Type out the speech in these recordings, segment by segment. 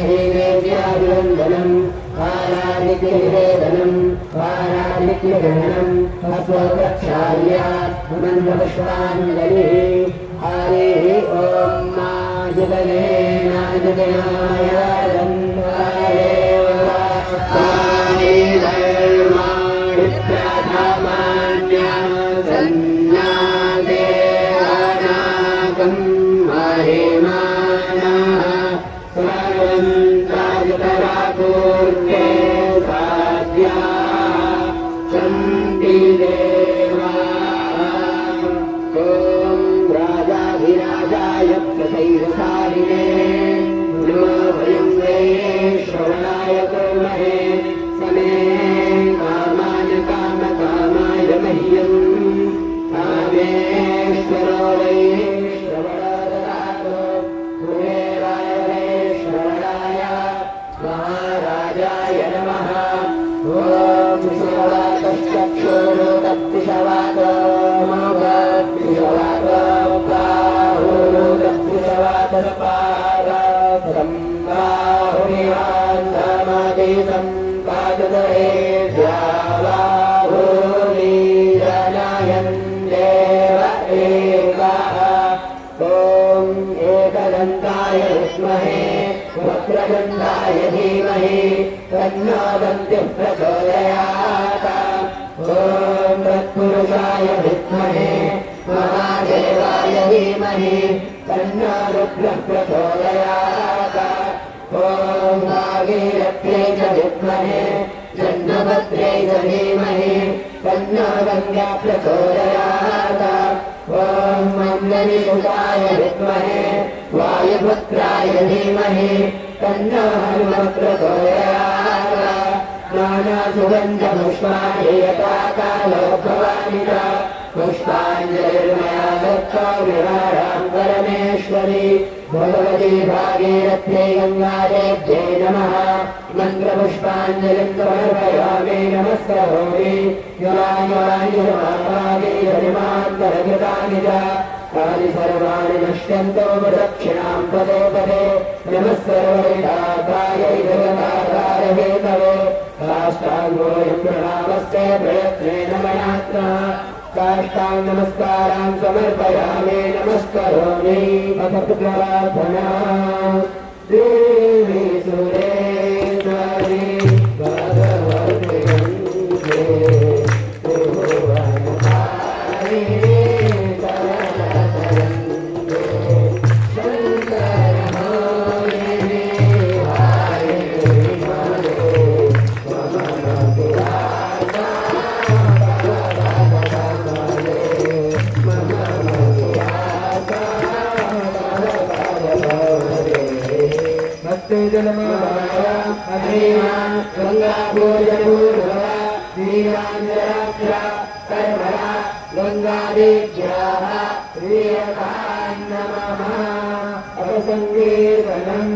देव्याभिवन्दनं पारादित्यनिवेदनं पारादित्यग्रहणं हस्वप्रक्षाल्य मन्त्रपुष्पाञ्जलिः हरिः ॐ नाजगने नाजगनाय वक्रतुण्डाय धीमहि तन्नो दन्तिः प्रचोदयात् ॐ तत्पुरुषाय विद्महे महादेवाय धीमहि तन्नो रुद्रः प्रचोदयात् ॐ भागीरथ्यै च विद्महे जन्मभद्रै च धीमहि तन्नो गङ्गा प्रचोदयात् ॐ मन्दनिसुताय विद्महे वायुपुत्राय धीमहि तन्नो हनुमः प्रचोदयात् नानासुगन्धपुष्पाणि यथा कालो भवानि च पुष्पाञ्जलिर्मया दत्तो विहारां परमेश्वरी भगवती भागीरथ्यै गङ्गादेव्यै नमः मन्त्रपुष्पाञ्जलिं समर्पयामि नमस्करोमि युवायुवानि समाभागीरमान्तरकृतानि च तानि सर्वाणि नश्यन्तो प्रदक्षिणां पदे पदे नमस्करोमिताय जगदाधारहेतवे साष्टाङ्गोऽयं प्रणामस्ते प्रयत्नेन मयात्मा साष्टाङ्ग नमस्कारान् समर्पयामि नमस्करोमि अथ प्रार्थना देवी सुरेश्वरी भगवती संकीर्तनम्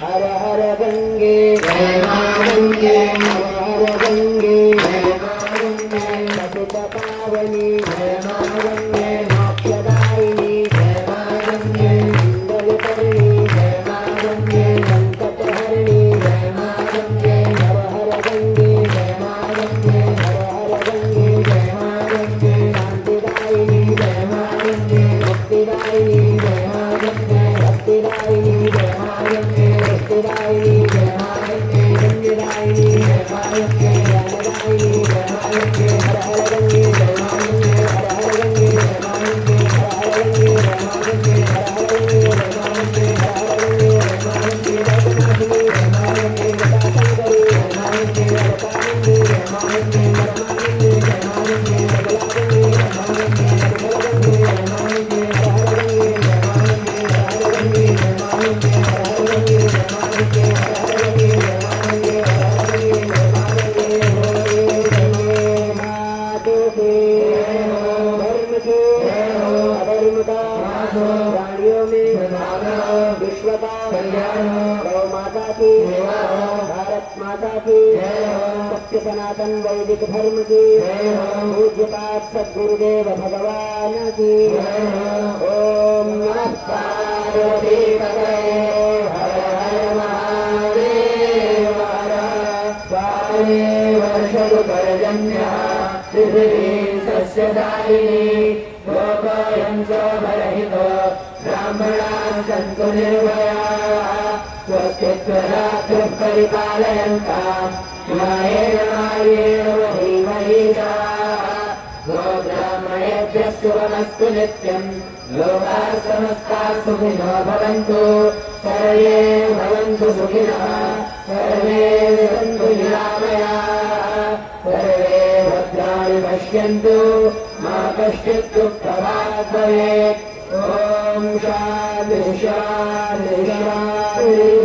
हर हर गंगे जय मां गंगे हर हर गंगे जय मां गंगे पतित पावनी जय मां गंगे मोक्षदायिनी जय मां गंगे मंगलकरणी जय मां गंगे संकटहरणी जय मां गंगे हर हर गंगे जय मां गंगे हर हर गंगे जय मां गंगे शांतिदायिनी जय मां गंगे मुक्तिदायिनी जय मां गंगे भक्तिदायिनी जय मां गंगे भक्तिदायिनी जय मां गंगे गंगेदायिनी जय मां गंगे ज्ञानदायिनी जय मां गंगे हर हर गंगे जय मां गंगे हर हर गंगे जय मां गंगे हर हर गंगे जय मां गंगे हर हर गंगे जय मां गंगे हर हर गंगे जय मां गंगे रत्नासिनी जय मां गंगे लताशंकरी जय मां गंगे लतानंदी जय मां गंगे परमानंदी जय मां गंगे बगलागंगे जय मां गंगे बगलागंगे जय मां गंगे हर हर गंगे जय मां गंगे हर हर गंगे जय मां गंगे हर हर गंगे जय मां गंगे हर हर गंगे जय मां गंगे हर हर गंगे जय मां गंगे होए गंगे माते से धर्म से अधर्म का प्राणियों में विश्व का कल्याण गौ माता की भारत माता की सत्य सनातन वैदिक धर्म की पूज्यपाद सद्गुरुदेव भगवान की ओम नमः पार्वती पतये हर हर महादेव। क्षीरदायिनी लोकोऽयं शोभरहितो ब्राह्मणाः सन्तु निर्भयाः स्वस्तित्वरात्रिः परिपालयन्ताम् न्यायेन मार्गेण महीमहीषाः गोब्राह्मणेभ्यः शुभमस्तु नित्यम् लोकाः समस्ताः सुखिनो भवन्तु सर्वे भवन्तु सुखिनः सर्वे सन्तु निरामयाः सर्वे भद्राणि पश्यन्तु मा कश्चित् दुःखभाग् भवेत् ॐ शान्ति शान्ति शान्तिः